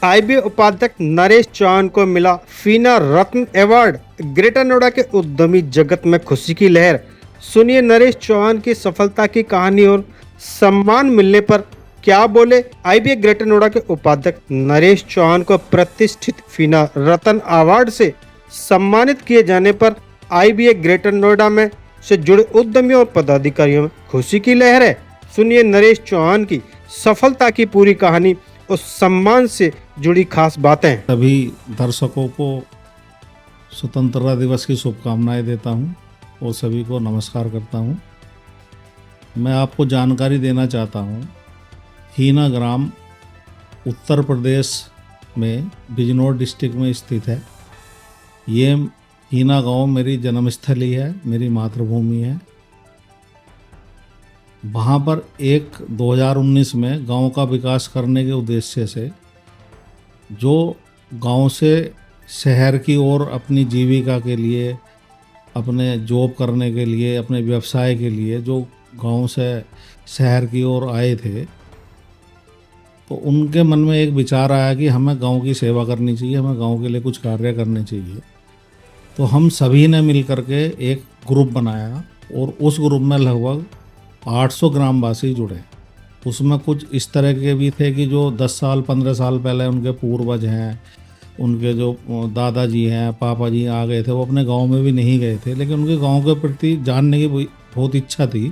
IBA उपाध्यक्ष नरेश चौहान को मिला फीना रत्न अवार्ड। ग्रेटर नोएडा के उद्यमी जगत में खुशी की लहर। सुनिए नरेश चौहान की सफलता की कहानी और सम्मान मिलने पर क्या बोले। आईबीए ग्रेटर नोएडा के उपाध्यक्ष नरेश चौहान को प्रतिष्ठित फीना रत्न अवार्ड से सम्मानित किए जाने पर आईबीए ग्रेटर नोएडा में से जुड़े उद्यमियों और पदाधिकारियों में खुशी की लहर है। सुनिए नरेश चौहान की सफलता की पूरी कहानी और सम्मान से जुड़ी खास बातें। सभी दर्शकों को स्वतंत्रता दिवस की शुभकामनाएं देता हूं और सभी को नमस्कार करता हूं। मैं आपको जानकारी देना चाहता हूं, हीना ग्राम उत्तर प्रदेश में बिजनौर डिस्ट्रिक्ट में स्थित है। ये हीना गांव मेरी जन्मस्थली है, मेरी मातृभूमि है। वहाँ पर 2019 में गांव का विकास करने के उद्देश्य से जो गांव से शहर की ओर अपनी जीविका के लिए, अपने जॉब करने के लिए, अपने व्यवसाय के लिए जो गांव से शहर की ओर आए थे, तो उनके मन में एक विचार आया कि हमें गांव की सेवा करनी चाहिए, हमें गांव के लिए कुछ कार्य करने चाहिए। तो हम सभी ने मिल करके एक ग्रुप बनाया और उस ग्रुप में लगभग 800 ग्रामवासी जुड़े। उसमें कुछ इस तरह के भी थे कि जो 10 साल 15 साल पहले उनके पूर्वज हैं, उनके जो दादाजी हैं, पापा जी आ गए थे, वो अपने गांव में भी नहीं गए थे, लेकिन उनके गांव के प्रति जानने की बहुत इच्छा थी।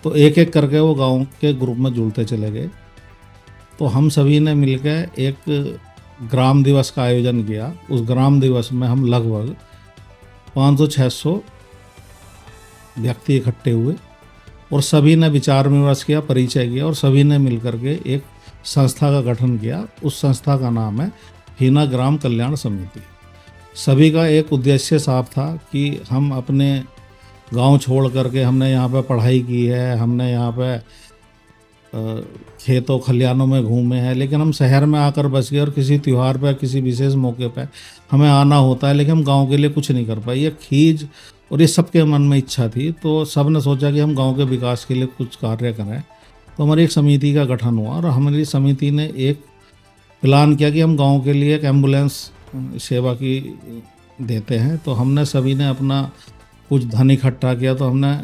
तो एक एक करके वो गांव के ग्रुप में जुड़ते चले गए। तो हम सभी ने मिलकर एक ग्राम दिवस का आयोजन किया। उस ग्राम दिवस में हम लगभग 500-600 व्यक्ति इकट्ठे हुए और सभी ने विचार विमर्श किया, परिचय किया और सभी ने मिलकर के एक संस्था का गठन किया। उस संस्था का नाम है हीना ग्राम कल्याण समिति। सभी का एक उद्देश्य साफ था कि हम अपने गांव छोड़ करके, हमने यहाँ पे पढ़ाई की है, हमने यहाँ पे खेतों खलियानों में घूमे हैं, लेकिन हम शहर में आकर बस गए और किसी त्यौहार पर, किसी विशेष मौके पर हमें आना होता है, लेकिन हम गाँव के लिए कुछ नहीं कर पाए। ये खींच और ये सबके मन में इच्छा थी। तो सब ने सोचा कि हम गांव के विकास के लिए कुछ कार्य करें। तो हमारी एक समिति का गठन हुआ और हमारी समिति ने एक प्लान किया कि हम गांव के लिए एक एम्बुलेंस सेवा की देते हैं। तो हमने सभी ने अपना कुछ धन इकट्ठा किया। तो हमने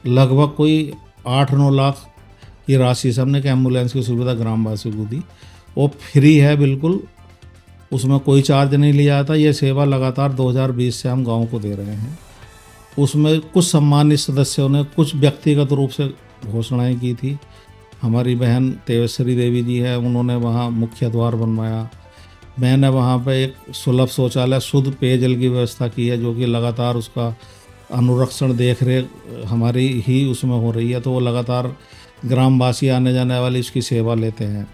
लगभग कोई 8-9 लाख की राशि से हमने एक एम्बुलेंस की सुविधा ग्रामवासियों को दी। वो फ्री है बिल्कुल, उसमें कोई चार्ज नहीं लिया जाता। ये सेवा लगातार 2020 से हम गाँव को दे रहे हैं। उसमें कुछ सम्मानित सदस्यों ने कुछ व्यक्तिगत रूप से घोषणाएं की थी। हमारी बहन तेजस्वी देवी जी है, उन्होंने वहाँ मुख्य द्वार बनवाया। मैंने वहाँ पे एक सुलभ शौचालय, शुद्ध पेयजल की व्यवस्था की है, जो कि लगातार उसका अनुरक्षण देख रेख हमारी ही उसमें हो रही है। तो वो लगातार ग्रामवासी आने जाने वाली इसकी सेवा लेते हैं।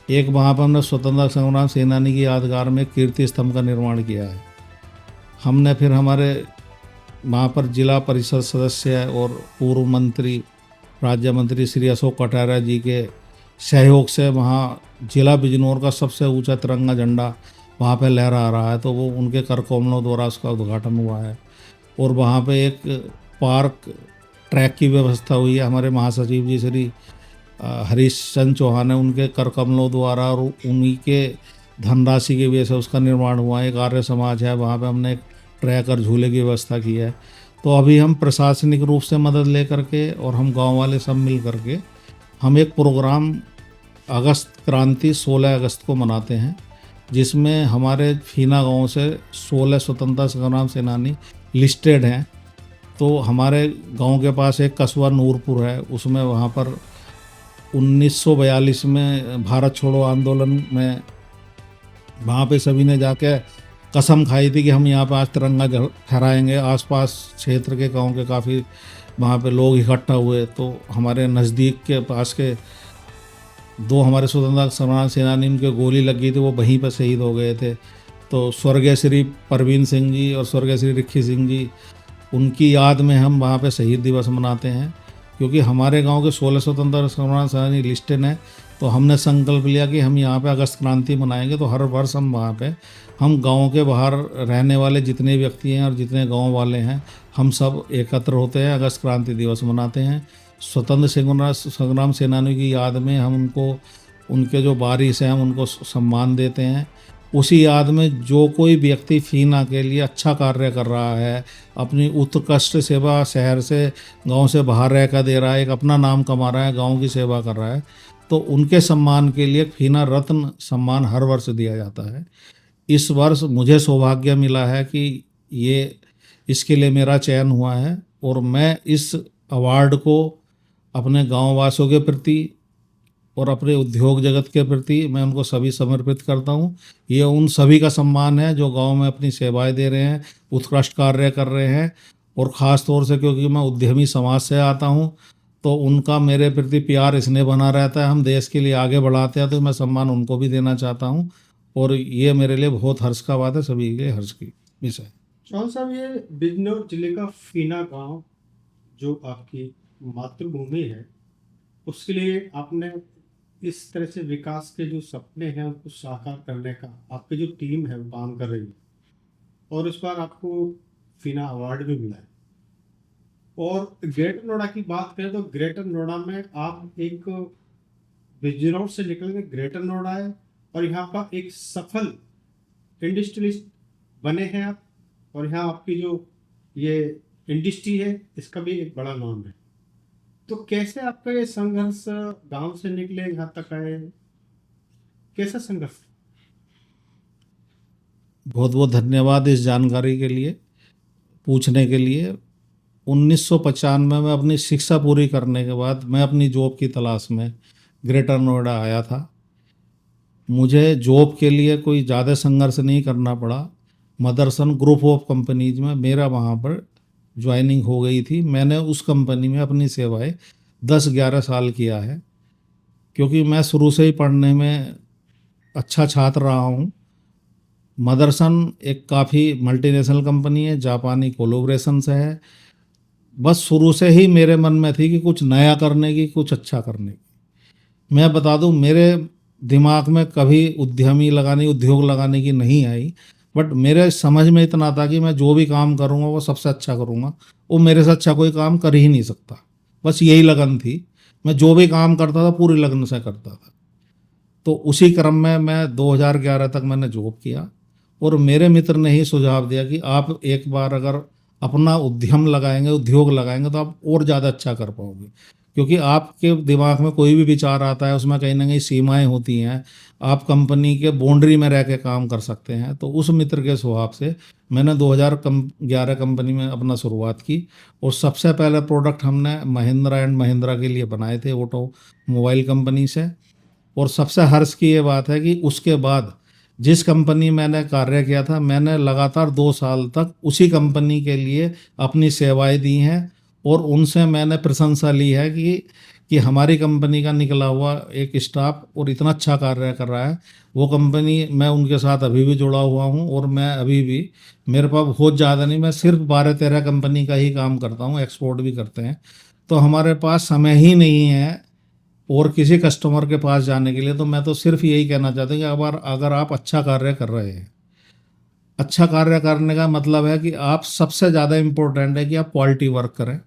एक वहाँ पर हमने स्वतंत्रता संग्राम सेनानी की यादगार में कीर्ति स्तंभ का निर्माण किया है। हमने फिर हमारे वहाँ पर जिला परिषद सदस्य और पूर्व मंत्री, राज्य मंत्री श्री अशोक कटारिया जी के सहयोग से वहाँ जिला बिजनौर का सबसे ऊंचा तिरंगा झंडा वहाँ पे लहरा रहा है। तो वो उनके कर कमलों द्वारा उसका उद्घाटन हुआ है। और वहाँ पे एक पार्क ट्रैक की व्यवस्था हुई है। हमारे महासचिव जी श्री हरीश चंद्र चौहान ने उनके कर कमलों द्वारा और उन्हीं के धनराशि की वजह से उसका निर्माण हुआ है। एक आर्य समाज है, वहाँ पर हमने एक ट्रैक और झूले की व्यवस्था की है। तो अभी हम प्रशासनिक रूप से मदद ले करके और हम गांव वाले सब मिल करके हम एक प्रोग्राम अगस्त क्रांति 16 अगस्त को मनाते हैं, जिसमें हमारे फीना गांव से 16 स्वतंत्रता संग्राम सेनानी लिस्टेड हैं। तो हमारे गांव के पास एक कस्बा नूरपुर है, उसमें वहाँ पर 1942 में भारत छोड़ो आंदोलन में वहाँ पे सभी ने जाके कसम खाई थी कि हम यहाँ पे आज तिरंगा फहराएंगे। आसपास क्षेत्र के गांव के काफ़ी वहाँ पे लोग इकट्ठा हुए। तो हमारे नज़दीक के पास के 2 हमारे स्वतंत्रता संग्राम सेनानी, उनके गोली लगी थी, वो वहीं पर शहीद हो गए थे। तो स्वर्गीय श्री परवीन सिंह जी और स्वर्गीय श्री रिक्की सिंह जी, उनकी याद में हम वहाँ पे शहीद दिवस मनाते हैं। क्योंकि हमारे गांव के 16 स्वतंत्रता संग्राम सेनानी लिस्टेड हैं, तो हमने संकल्प लिया कि हम यहाँ पे अगस्त क्रांति मनाएंगे। तो हर वर्ष हम वहाँ पे हम गांव के बाहर रहने वाले जितने व्यक्ति हैं और जितने गांव वाले हैं, हम सब एकत्र होते हैं, अगस्त क्रांति दिवस मनाते हैं। स्वतंत्र संग्राम सेनानियों की याद में हम उनको उनके जो वारिस हैं हम उनको सम्मान देते हैं। उसी याद में जो कोई व्यक्ति फीना के लिए अच्छा कार्य कर रहा है, अपनी उत्कृष्ट सेवा शहर से गांव से बाहर रह कर दे रहा है, एक अपना नाम कमा रहा है, गांव की सेवा कर रहा है, तो उनके सम्मान के लिए फीना रत्न सम्मान हर वर्ष दिया जाता है। इस वर्ष मुझे सौभाग्य मिला है कि ये इसके लिए मेरा चयन हुआ है और मैं इस अवार्ड को अपने गांव वासियों के प्रति और अपने उद्योग जगत के प्रति मैं उनको सभी समर्पित करता हूं। ये उन सभी का सम्मान है जो गांव में अपनी सेवाएं दे रहे हैं, उत्कृष्ट कार्य कर रहे हैं, और ख़ास तौर से क्योंकि मैं उद्यमी समाज से आता हूं तो उनका मेरे प्रति प्यार इसने बना रहता है। हम देश के लिए आगे बढ़ाते हैं तो मैं सम्मान उनको भी देना चाहता हूं और ये मेरे लिए बहुत हर्ष का बात है, सभी के लिए हर्ष की विषय। चौहान साहब, ये बिजनौर जिले का फीना गांव जो आपकी मातृभूमि है, उसके लिए आपने इस तरह से विकास के जो सपने हैं उनको साकार करने का आपकी जो टीम है वो काम कर रही है, और इस बार आपको फीना अवार्ड भी मिला है। और ग्रेटर नोएडा की बात करें तो ग्रेटर नोएडा में आप एक बिजनौर से निकल के ग्रेटर नोएडा है और यहाँ का एक सफल इंडस्ट्रियलिस्ट बने हैं आप, और यहाँ आपकी जो ये इंडस्ट्री है इसका भी एक बड़ा नाम है। तो कैसे आपका ये संघर्ष, गांव से निकले यहाँ तक आए, कैसा संघर्ष? बहुत बहुत धन्यवाद इस जानकारी के लिए, पूछने के लिए। 1995 में अपनी शिक्षा पूरी करने के बाद मैं अपनी जॉब की तलाश में ग्रेटर नोएडा आया था। मुझे जॉब के लिए कोई ज़्यादा संघर्ष नहीं करना पड़ा। मदरसन ग्रुप ऑफ कंपनीज में मेरा वहाँ पर ज्वाइनिंग हो गई थी। मैंने उस कंपनी में अपनी सेवाएं 10-11 साल किया है, क्योंकि मैं शुरू से ही पढ़ने में अच्छा छात्र रहा हूँ। मदरसन एक काफ़ी मल्टीनेशनल कंपनी है, जापानी कोलोब्रेशन से है। बस शुरू से ही मेरे मन में थी कि कुछ नया करने की, कुछ अच्छा करने की। मैं बता दूं, मेरे दिमाग में कभी उद्योग लगाने की नहीं आई, बट मेरे समझ में इतना था कि मैं जो भी काम करूंगा वो सबसे अच्छा करूंगा, वो मेरे से अच्छा कोई काम कर ही नहीं सकता। बस यही लगन थी। मैं जो भी काम करता था पूरी लगन से करता था। तो उसी क्रम में मैं 2011 तक मैंने जॉब किया और मेरे मित्र ने ही सुझाव दिया कि आप एक बार अगर अपना उद्योग लगाएंगे तो आप और ज़्यादा अच्छा कर पाओगे, क्योंकि आपके दिमाग में कोई भी विचार आता है उसमें कहीं ना कहीं सीमाएं होती हैं, आप कंपनी के बाउंड्री में रह के काम कर सकते हैं। तो उस मित्र के स्वभाव से मैंने 2011 कंपनी में अपना शुरुआत की और सबसे पहले प्रोडक्ट हमने महिंद्रा एंड महिंद्रा के लिए बनाए थे, ऑटो मोबाइल कंपनी से। और सबसे हर्ष की ये बात है कि उसके बाद जिस कंपनी मैंने कार्य किया था, मैंने लगातार 2 साल तक उसी कंपनी के लिए अपनी सेवाएं दी हैं और उनसे मैंने प्रशंसा ली है कि हमारी कंपनी का निकला हुआ एक स्टाफ और इतना अच्छा कार्य कर रहा है। वो कंपनी, मैं उनके साथ अभी भी जुड़ा हुआ हूँ और मैं अभी भी, मेरे पास बहुत ज़्यादा नहीं, मैं सिर्फ 12-13 कंपनी का ही काम करता हूँ, एक्सपोर्ट भी करते हैं। तो हमारे पास समय ही नहीं है और किसी कस्टमर के पास जाने के लिए। तो मैं तो सिर्फ यही कहना चाहता हूँ कि अगर आप अच्छा कार्य कर रहे हैं, अच्छा कार्य करने का मतलब है कि आप, सबसे ज़्यादा इम्पोर्टेंट है कि आप क्वालिटी वर्क करें।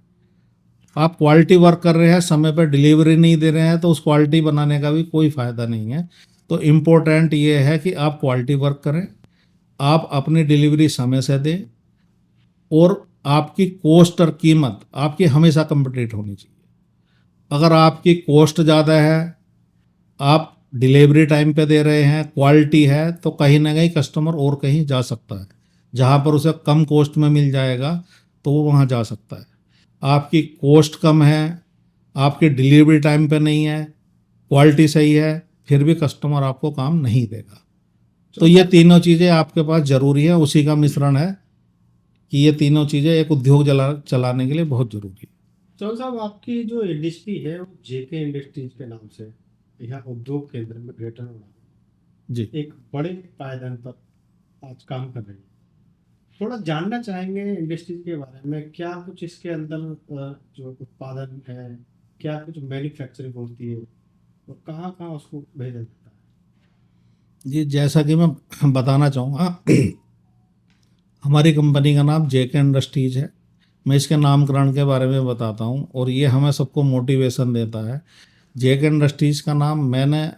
आप क्वालिटी वर्क कर रहे हैं, समय पर डिलीवरी नहीं दे रहे हैं, तो उस क्वालिटी बनाने का भी कोई फ़ायदा नहीं है। तो इम्पोर्टेंट ये है कि आप क्वालिटी वर्क करें, आप अपनी डिलीवरी समय से दें और आपकी कॉस्ट और कीमत आपकी हमेशा कम्पिटिटिव होनी चाहिए। अगर आपकी कॉस्ट ज़्यादा है, आप डिलीवरी टाइम पे दे रहे हैं, क्वालिटी है, तो कहीं ना कहीं कस्टमर और कहीं जा सकता है। जहाँ पर उसे कम कॉस्ट में मिल जाएगा तो वो वहाँ जा सकता है। आपकी कॉस्ट कम है, आपकी डिलीवरी टाइम पे नहीं है, क्वालिटी सही है, फिर भी कस्टमर आपको काम नहीं देगा। तो ये तीनों चीज़ें आपके पास ज़रूरी है, उसी का मिश्रण है कि ये तीनों चीज़ें एक उद्योग चलाने के लिए बहुत ज़रूरी है। चौहान साहब, आपकी जो इंडस्ट्री है वो जेके इंडस्ट्रीज के नाम से यहाँ उद्योग केंद्र में ग्रेटर नोएडा जी, एक बड़े पायदान पर आज काम कर रही है। थोड़ा जानना चाहेंगे इंडस्ट्रीज के बारे में, क्या कुछ इसके अंदर जो उत्पादन है, क्या कुछ मैन्युफैक्चरिंग होती है और कहाँ कहाँ उसको भेजा जाता है? जी, जैसा कि मैं बताना चाहूँगा, हमारी कंपनी का नाम जेके इंडस्ट्रीज है। मैं इसके नामकरण के बारे में बताता हूँ और ये हमें सबको मोटिवेशन देता है। जेके इंडस्ट्रीज़ का नाम मैंने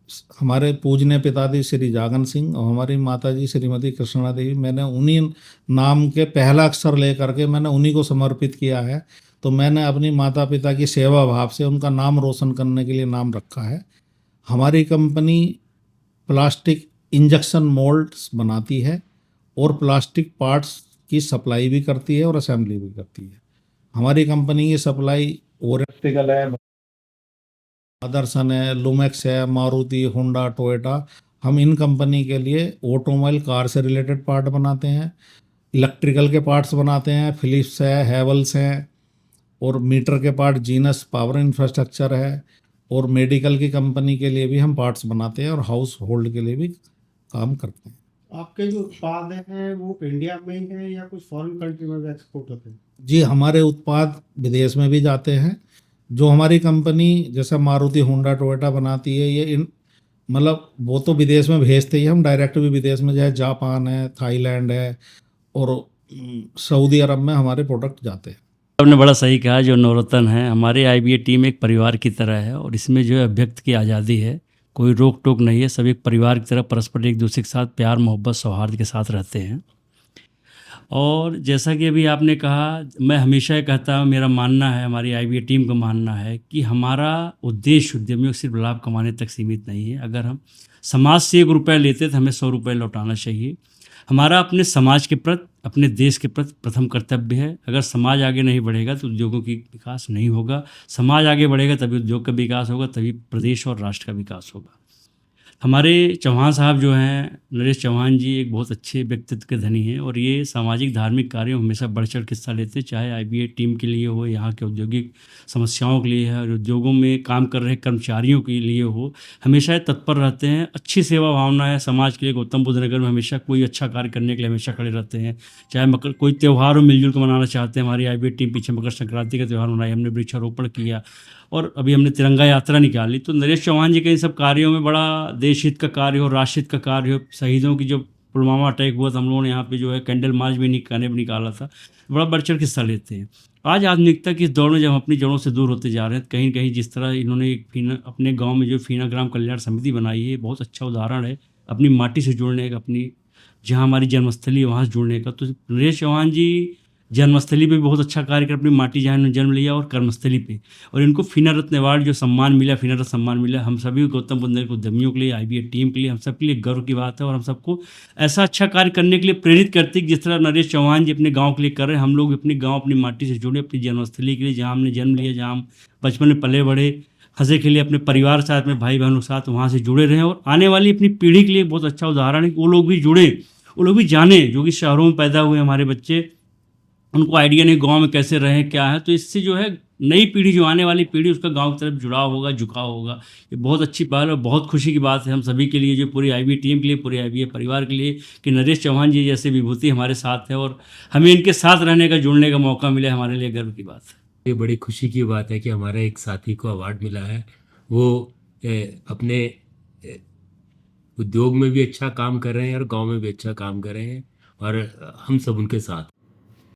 हमारे पूजनीय पिताजी श्री जागन सिंह और हमारी माताजी श्रीमती कृष्णा देवी, मैंने उन्हीं नाम के पहला अक्षर लेकर के मैंने उन्हीं को समर्पित किया है। तो मैंने अपनी माता पिता की सेवा भाव से उनका नाम रोशन करने के लिए नाम रखा है। हमारी कंपनी प्लास्टिक इंजेक्शन मोल्ड्स बनाती है और प्लास्टिक पार्ट्स की सप्लाई भी करती है और असेंबली भी करती है। हमारी कंपनी की सप्लाई ओरेक्टिकल है, मदरसन है, लुमेक्स है, मारुति, होंडा, टोयोटा। हम इन कंपनी के लिए ऑटोमोबाइल कार से रिलेटेड पार्ट बनाते हैं, इलेक्ट्रिकल के पार्ट्स बनाते हैं, फिलिप्स है, हैवल्स हैं, और मीटर के पार्ट जीनस पावर इंफ्रास्ट्रक्चर है, और मेडिकल की कंपनी के लिए भी हम पार्ट्स बनाते हैं और हाउस होल्ड के लिए भी काम करते हैं। आपके जो उत्पाद हैं वो इंडिया में ही हैं या कुछ फॉरेन कंट्री में भी एक्सपोर्ट होते हैं? जी, हमारे उत्पाद विदेश में भी जाते हैं। जो हमारी कंपनी जैसे मारुति, होंडा, टोयोटा बनाती है, ये इन मतलब वो तो विदेश में भेजते ही, हम डायरेक्ट भी विदेश में, जैसे जापान है, थाईलैंड है, और सऊदी अरब में हमारे प्रोडक्ट जाते हैं। आपने बड़ा सही कहा, जो नवरत्न है हमारी आईबीए टीम एक परिवार की तरह है, और इसमें जो है अभिव्यक्त की आज़ादी है, कोई रोक टोक नहीं है, सब एक परिवार की तरह परस्पर एक दूसरे के साथ प्यार मोहब्बत सौहार्द के साथ रहते हैं। और जैसा कि अभी आपने कहा, मैं हमेशा ये कहता हूँ, मेरा मानना है, हमारी आईबीए टीम का मानना है कि हमारा उद्देश्य उद्यमियों को सिर्फ लाभ कमाने तक सीमित नहीं है। अगर हम समाज से 1 रुपया लेते तो हमें 100 रुपये लौटाना चाहिए। हमारा अपने समाज के प्रति, अपने देश के प्रति प्रथम कर्तव्य है। अगर समाज आगे नहीं बढ़ेगा तो उद्योगों की विकास नहीं होगा। समाज आगे बढ़ेगा तभी उद्योग का विकास होगा, तभी प्रदेश और राष्ट्र का विकास होगा। हमारे चौहान साहब जो हैं, नरेश चौहान जी, एक बहुत अच्छे व्यक्तित्व के धनी हैं, और ये सामाजिक धार्मिक कार्यों में हमेशा बढ़ चढ़ के हिस्सा लेते हैं, चाहे आईबीए टीम के लिए हो, यहाँ के औद्योगिक समस्याओं के लिए है, और उद्योगों में काम कर रहे कर्मचारियों के लिए हो, हमेशा ये तत्पर रहते हैं। अच्छी सेवा भावना है समाज के लिए। गौतम बुद्ध नगर में हमेशा कोई अच्छा कार्य करने के लिए हमेशा खड़े रहते हैं। चाहे मकर कोई त्यौहार हो, मिलजुल कर मनाना चाहते हैं। हमारी आईबीए टीम पीछे मकर संक्रांति का त्यौहार मनाई, हमने वृक्षारोपण किया, और अभी हमने तिरंगा यात्रा निकाली। तो नरेश चौहान जी के इन सब कार्यों में बड़ा देश हित का कार्य हो, राष्ट्र हित का कार्य हो। शहीदों की जो पुलवामा अटैक हुआ था, हम लोगों ने यहाँ पे जो है कैंडल मार्च भी निकाला था, बड़ा बढ़ चढ़ के हिस्सा लेते हैं। आज आधुनिकता की इस दौर में जब हम अपनी जड़ों से दूर होते जा रहे हैं, कहीं कहीं जिस तरह इन्होंने एक फीना अपने गाँव में जो फीना ग्राम कल्याण समिति बनाई है, बहुत अच्छा उदाहरण है अपनी माटी से जुड़ने का, अपनी जहाँ हमारी जन्मस्थली है वहाँ से जुड़ने का। तो नरेश चौहान जी जन्मस्थली पे भी बहुत अच्छा कार्य कर, अपनी माटी जहाँ इन्होंने जन्म लिया, और कर्मस्थली पे, और इनको फीना रत्न अवार्ड जो सम्मान मिला, फीना रत्न सम्मान मिला। हम सभी गौतम बुद्ध नगर के उद्यमियों के लिए, आईबीए टीम के लिए, हम सबके लिए गर्व की बात है, और हम सबको ऐसा अच्छा कार्य करने के लिए प्रेरित करती है जिस तरह नरेश चौहान जी अपने गाँव के लिए कर रहे हैं। हम लोग अपने गाँव, अपनी माटी से जुड़े, अपनी जन्मस्थली के लिए, जहाँ हमने जन्म लिया, जहाँ हम बचपन में पले बढ़े, हंसे खेले, अपने परिवार के साथ, अपने भाई बहनों के साथ वहाँ से जुड़े रहें, और आने वाली अपनी पीढ़ी के लिए बहुत अच्छा उदाहरण है कि वो लोग भी जुड़े, वो लोग भी जाने, जो कि शहरों में पैदा हुए हमारे बच्चे, उनको आइडिया नहीं गांव में कैसे रहें क्या है। तो इससे जो है नई पीढ़ी, जो आने वाली पीढ़ी, उसका गांव की तरफ जुड़ाव होगा, झुकाव होगा। ये बहुत अच्छी बात है, और बहुत खुशी की बात है हम सभी के लिए, जो पूरी आईबीए टीम के लिए, पूरे आईबीए परिवार के लिए, कि नरेश चौहान जी जैसे विभूति हमारे साथ है, और हमें इनके साथ रहने का, जुड़ने का मौका मिले, हमारे लिए गर्व की बात है। ये बड़ी खुशी की बात है कि हमारे एक साथी को अवार्ड मिला है। वो अपने उद्योग में भी अच्छा काम कर रहे हैं और गांव में भी अच्छा काम कर रहे हैं, और हम सब उनके साथ हैं।